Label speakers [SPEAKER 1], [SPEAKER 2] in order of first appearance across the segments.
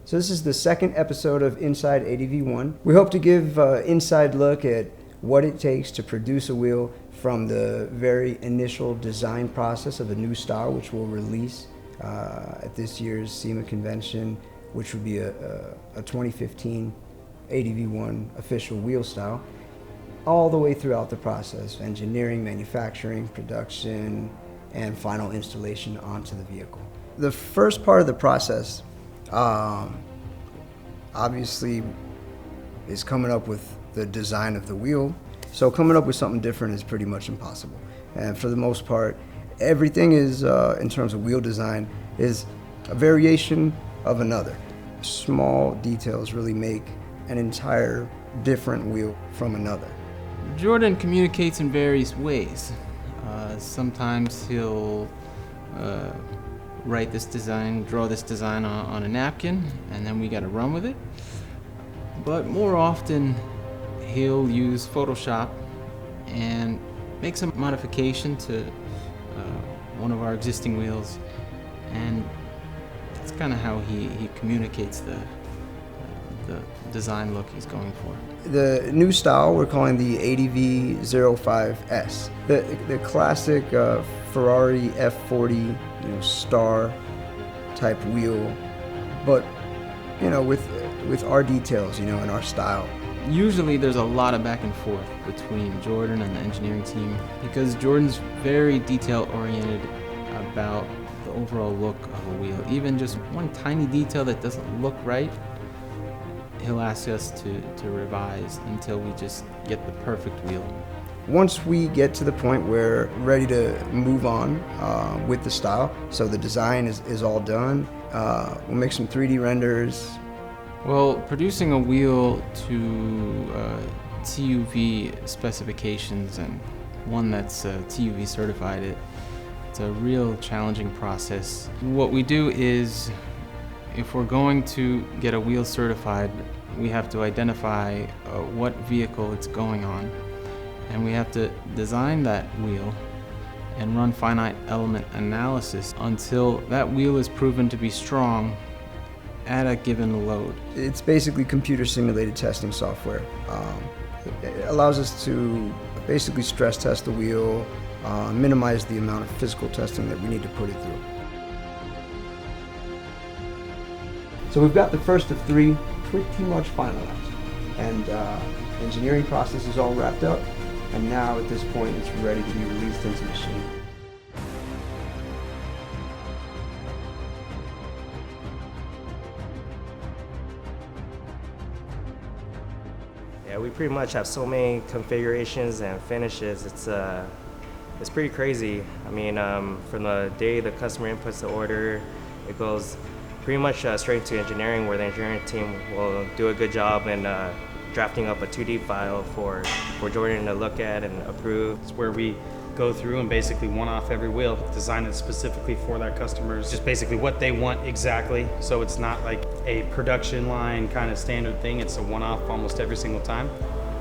[SPEAKER 1] So this is the second episode of Inside ADV.1. We hope to give an inside look at what it takes to produce a wheel from the very initial design process of a new style, which we'll release at this year's SEMA convention, which would be a 2015 ADV.1 official wheel style, all the way throughout the process: engineering, manufacturing, production, and final installation onto the vehicle. The first part of the process obviously is coming up with the design of the wheel. So coming up with something different is pretty much impossible. And for the most part, everything is, in terms of wheel design, is a variation of another. Small details really make an entire different wheel from another.
[SPEAKER 2] Jordan communicates in various ways. Sometimes he'll write this design, draw this design on a napkin, and then we gotta run with it. But more often, he'll use Photoshop and make some modification to one of our existing wheels, and that's kind of how he communicates the design look he's going for.
[SPEAKER 1] The new style we're calling the ADV.1 the classic Ferrari F40 star type wheel, but with our details in our style.
[SPEAKER 2] Usually there's a lot of back and forth between Jordan and the engineering team because Jordan's very detail oriented about the overall look of a wheel. Even just one tiny detail that doesn't look right, he'll ask us to revise until we just get the perfect wheel.
[SPEAKER 1] Once we get to the point where we're ready to move on with the style, so the design is all done, we'll make some 3D renders.
[SPEAKER 2] Well, producing a wheel to TUV specifications and one that's TUV certified, it's a real challenging process. What we do is, if we're going to get a wheel certified, we have to identify what vehicle it's going on, and we have to design that wheel and run finite element analysis until that wheel is proven to be strong at a given load.
[SPEAKER 1] It's basically computer simulated testing software. It allows us to basically stress test the wheel, minimize the amount of physical testing that we need to put it through. So we've got the first of three pretty much finalized, and engineering process is all wrapped up, and now at this point it's ready to be released into machine.
[SPEAKER 3] Yeah, we pretty much have so many configurations and finishes. It's pretty crazy. I mean, from the day the customer inputs the order, it goes pretty much straight to engineering, where the engineering team will do a good job in drafting up a 2D file for Jordan to look at and approve.
[SPEAKER 4] It's where we go through and basically one-off every wheel, design it specifically for their customers, just basically what they want exactly. So it's not like a production line kind of standard thing, it's a one-off almost every single time.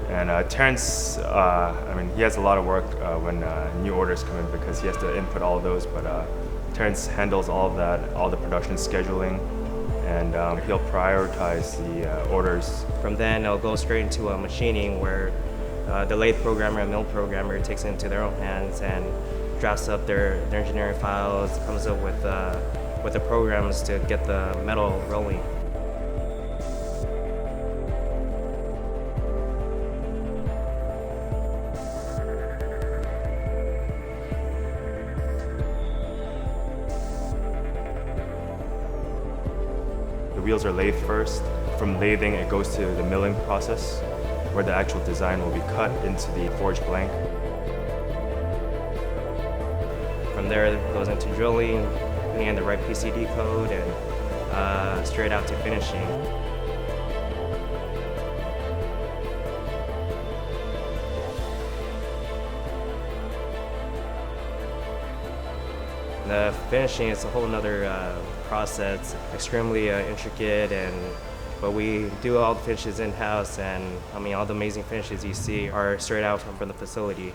[SPEAKER 5] And Terrence, he has a lot of work when new orders come in because he has to input all of those, but Terrence handles all of that, all the production scheduling, and he'll prioritize the orders.
[SPEAKER 3] From then, it'll go straight into machining, where the lathe programmer and mill programmer takes it into their own hands and drafts up their engineering files, comes up with the programs to get the metal rolling.
[SPEAKER 5] The wheels are lathed first. From lathing, it goes to the milling process, where the actual design will be cut into the forged blank.
[SPEAKER 3] From there, it goes into drilling, putting in the right PCD code, and straight out to finishing. The finishing is a whole nother process, extremely intricate, but we do all the finishes in-house, and all the amazing finishes you see are straight out from the facility.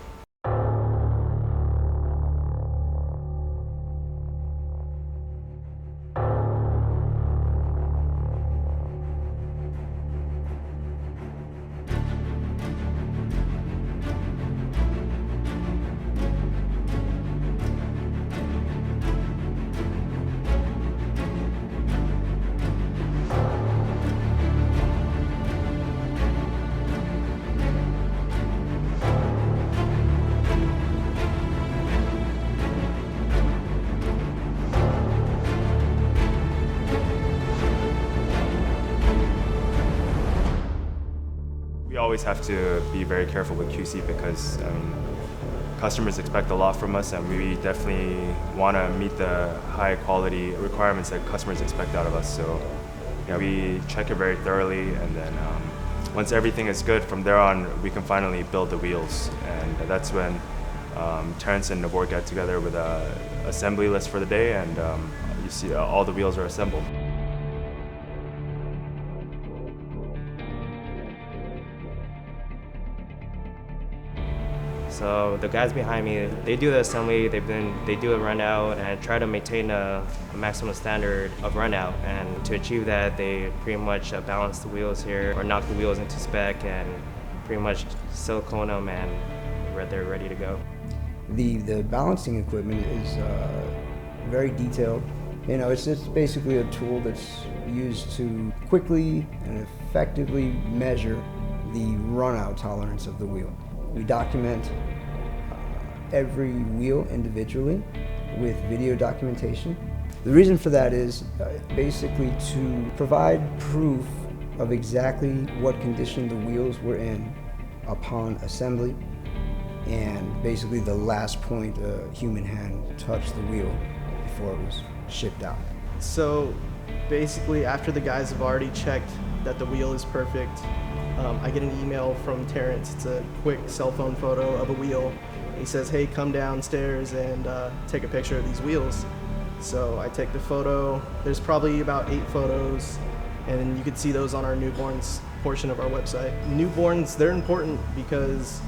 [SPEAKER 5] always have to be very careful with QC because customers expect a lot from us, and we definitely want to meet the high quality requirements that customers expect out of us. So yeah, we check it very thoroughly, and then once everything is good, from there on we can finally build the wheels, and that's when Terrence and the board get together with a assembly list for the day, and you see all the wheels are assembled.
[SPEAKER 3] So the guys behind me, they do the assembly, they do a run out and try to maintain a maximum standard of run out. And to achieve that, they pretty much balance the wheels here or knock the wheels into spec and pretty much silicone them, and they're ready to go.
[SPEAKER 1] The balancing equipment is very detailed. You know, it's just basically a tool that's used to quickly and effectively measure the run-out tolerance of the wheel. We document every wheel individually with video documentation. The reason for that is basically to provide proof of exactly what condition the wheels were in upon assembly, and basically the last point a human hand touched the wheel before it was shipped out.
[SPEAKER 6] So basically, after the guys have already checked that the wheel is perfect, I get an email from Terrence. It's a quick cell phone photo of a wheel. He says, hey, come downstairs and take a picture of these wheels. So I take the photo. There's probably about 8 photos, and you can see those on our newborns portion of our website. Newborns, they're important because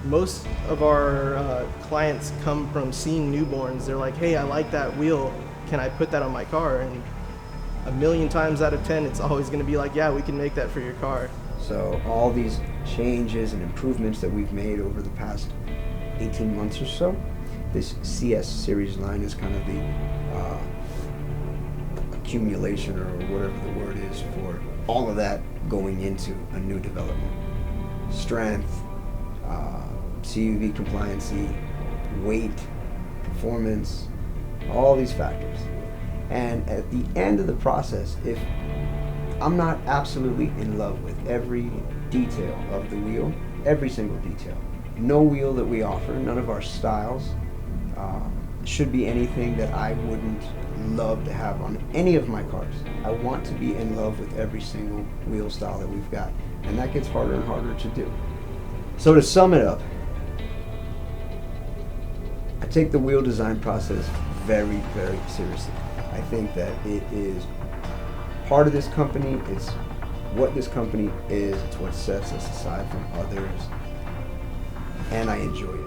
[SPEAKER 6] most of our clients come from seeing newborns. They're like, hey, I like that wheel. Can I put that on my car? And a million times out of 10, it's always going to be like, yeah, we can make that for your car.
[SPEAKER 1] So all these changes and improvements that we've made over the past 18 months or so, this CS series line is kind of the accumulation, or whatever the word is, for all of that going into a new development. Strength, CUV compliancy, weight, performance, all these factors. And at the end of the process, if I'm not absolutely in love with every detail of the wheel, every single detail, no wheel that we offer, none of our styles, should be anything that I wouldn't love to have on any of my cars. I want to be in love with every single wheel style that we've got, and that gets harder and harder to do. So to sum it up, I take the wheel design process very, very seriously. I think that it is part of this company. It's what this company is. It's what sets us aside from others, and I enjoy it.